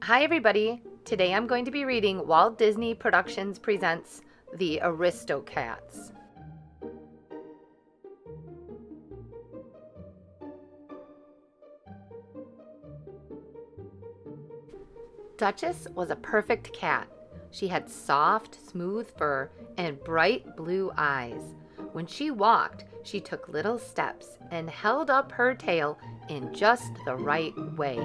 Hi everybody! Today I'm going to be reading Walt Disney Productions presents The Aristocats. Duchess was a perfect cat. She had soft, smooth fur and bright blue eyes. When she walked, she took little steps and held up her tail in just the right way.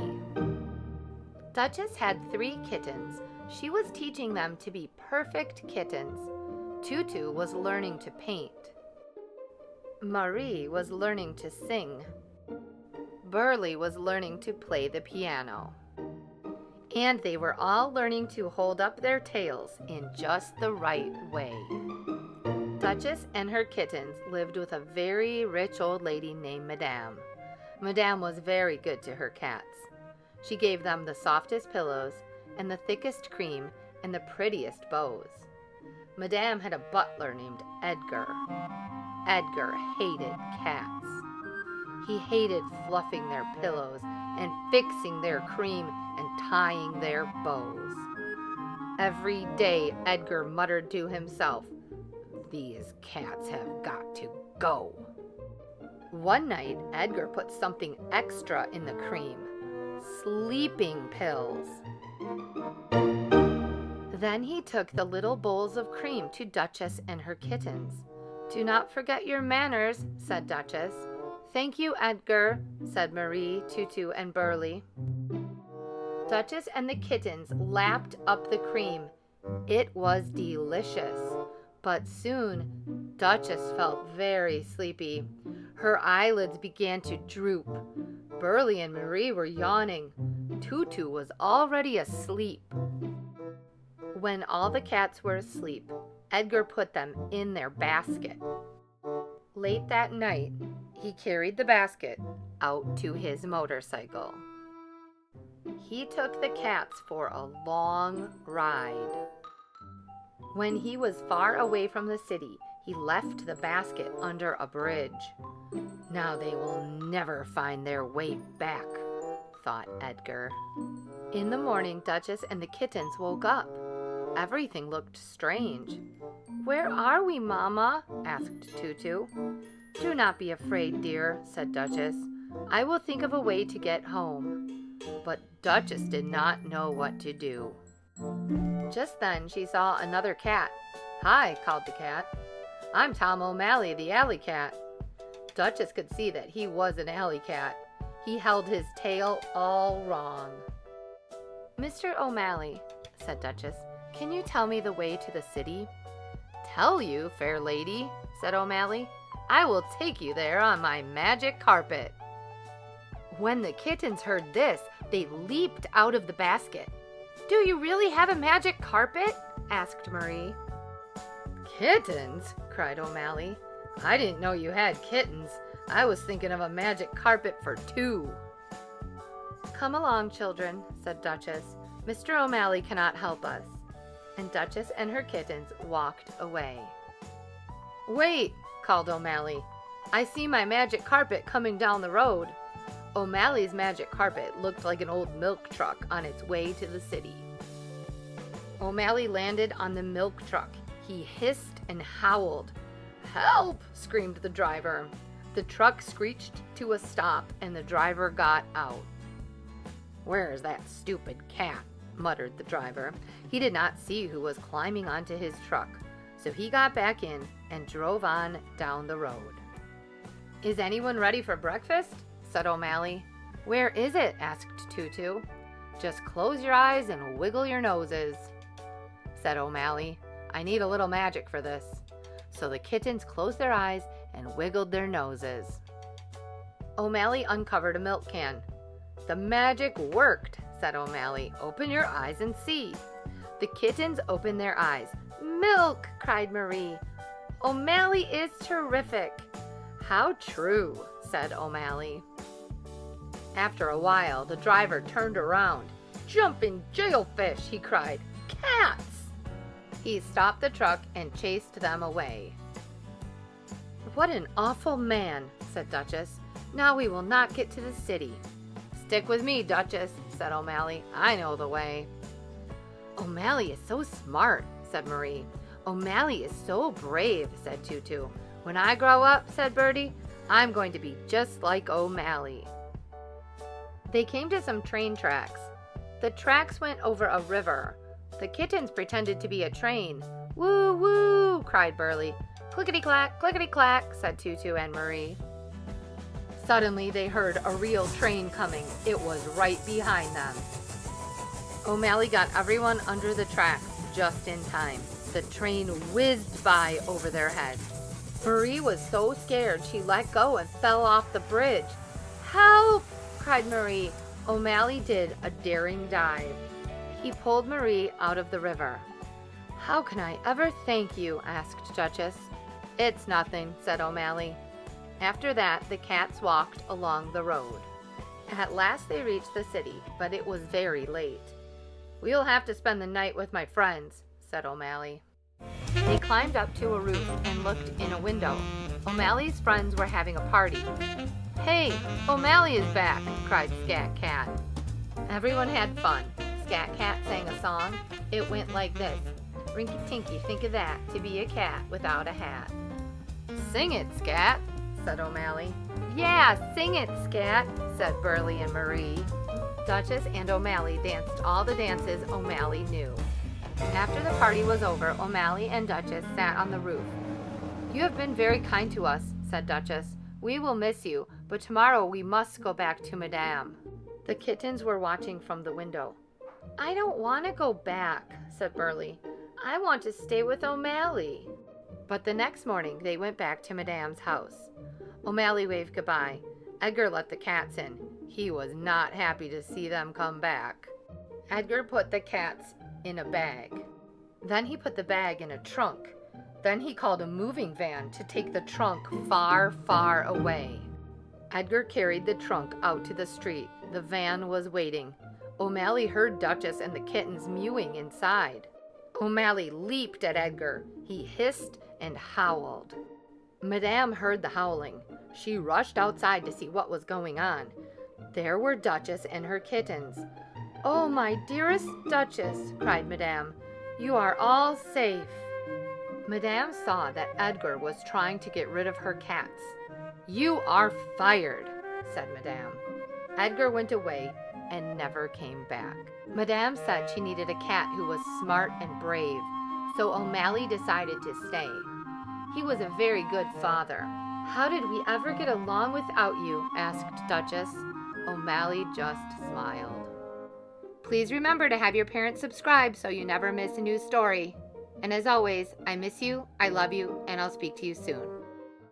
Duchess had 3 kittens. She was teaching them to be perfect kittens. Tutu was learning to paint. Marie was learning to sing. Burley was learning to play the piano. And they were all learning to hold up their tails in just the right way. Duchess and her kittens lived with a very rich old lady named Madame. Madame was very good to her cats. She gave them the softest pillows and the thickest cream and the prettiest bows. Madame had a butler named Edgar. Edgar hated cats. He hated fluffing their pillows and fixing their cream and tying their bows. Every day Edgar muttered to himself, "These cats have got to go." One night Edgar put something extra in the cream. Sleeping pills. Then he took the little bowls of cream to Duchess and her kittens. "Do not forget your manners," said Duchess. "Thank you, Edgar," said Marie, Tutu, and Burley. Duchess and the kittens lapped up the cream. It was delicious, but soon Duchess felt very sleepy. Her eyelids began to droop. Burley and Marie were yawning. Tutu was already asleep. When all the cats were asleep, Edgar put them in their basket. Late that night, he carried the basket out to his motorcycle. He took the cats for a long ride. When he was far away from the city, he left the basket under a bridge. "Now they will never find their way back," thought Edgar. In the morning, Duchess and the kittens woke up. Everything looked strange. "Where are we, Mama?" asked Tutu. "Do not be afraid, dear," said Duchess. "I will think of a way to get home." But Duchess did not know what to do. Just then she saw another cat. "Hi," called the cat. "I'm Tom O'Malley, the alley cat." Duchess could see that he was an alley cat. He held his tail all wrong. "Mr. O'Malley," said Duchess, "can you tell me the way to the city?" "Tell you, fair lady," said O'Malley. "I will take you there on my magic carpet." When the kittens heard this, they leaped out of the basket. "Do you really have a magic carpet?" asked Marie. "Kittens?" cried O'Malley. "I didn't know you had kittens. I was thinking of a magic carpet for 2. "Come along, children," said Duchess. "Mr. O'Malley cannot help us." And Duchess and her kittens walked away. "Wait," called O'Malley. "I see my magic carpet coming down the road." O'Malley's magic carpet looked like an old milk truck on its way to the city. O'Malley landed on the milk truck. He hissed and howled. "Help!" screamed the driver. The truck screeched to a stop and the driver got out. "Where's that stupid cat?" muttered the driver. He did not see who was climbing onto his truck, so he got back in and drove on down the road. "Is anyone ready for breakfast?" said O'Malley. "Where is it?" asked Tutu. "Just close your eyes and wiggle your noses," said O'Malley. "I need a little magic for this." So the kittens closed their eyes and wiggled their noses. O'Malley uncovered a milk can. "The magic worked," said O'Malley. "Open your eyes and see." The kittens opened their eyes. "Milk!" cried Marie. "O'Malley is terrific." "How true," said O'Malley. After a while, the driver turned around. "Jumping jailfish!" he cried. "Cats!" He stopped the truck and chased them away. "What an awful man," said Duchess. "Now we will not get to the city." "Stick with me, Duchess," said O'Malley. I know the way. O'Malley is so smart, said Marie. O'Malley is so brave, said Tutu. When I grow up, said Bertie, I'm going to be just like O'Malley. They came to some train tracks. The tracks went over a river. The kittens pretended to be a train. Woo, woo, cried Burley. Clickety-clack, said Tutu and Marie. Suddenly they heard a real train coming. It was right behind them. O'Malley got everyone under the tracks just in time. The train whizzed by over their heads. Marie was so scared she let go and fell off the bridge. Help! Cried Marie. O'Malley did a daring dive. He pulled Marie out of the river. How can I ever thank you? Asked Duchess. It's nothing, said O'Malley. After that, the cats walked along the road. At last they reached the city, but it was very late. We'll have to spend the night with my friends, said O'Malley. They climbed up to a roof and looked in a window. O'Malley's friends were having a party. Hey, O'Malley is back, cried Scat Cat. Everyone had fun. Scat Cat sang a song. It went like this. Rinky-tinky, think of that, to be a cat without a hat. Sing it, Scat, said O'Malley. Yeah, sing it, Scat, said Burley and Marie. Duchess and O'Malley danced all the dances O'Malley knew. After the party was over, O'Malley and Duchess sat on the roof. You have been very kind to us, said Duchess. We will miss you, but tomorrow we must go back to Madame. The kittens were watching from the window. I don't want to go back, said Burley. I want to stay with O'Malley. But the next morning they went back to Madame's house. O'Malley waved goodbye. Edgar let the cats in. He was not happy to see them come back. Edgar put the cats in a bag. Then he put the bag in a trunk. Then he called a moving van to take the trunk far, far away. Edgar carried the trunk out to the street. The van was waiting. O'Malley heard Duchess and the kittens mewing inside. O'Malley leaped at Edgar. He hissed and howled. Madame heard the howling. She rushed outside to see what was going on. There were Duchess and her kittens. Oh, my dearest Duchess, cried Madame. You are all safe. Madame saw that Edgar was trying to get rid of her cats. You are fired, said Madame. Edgar went away and never came back. Madame said she needed a cat who was smart and brave, so O'Malley decided to stay. He was a very good father. How did we ever get along without you? Asked Duchess. O'Malley just smiled. Please remember to have your parents subscribe so you never miss a new story. And as always, I miss you, I love you, and I'll speak to you soon.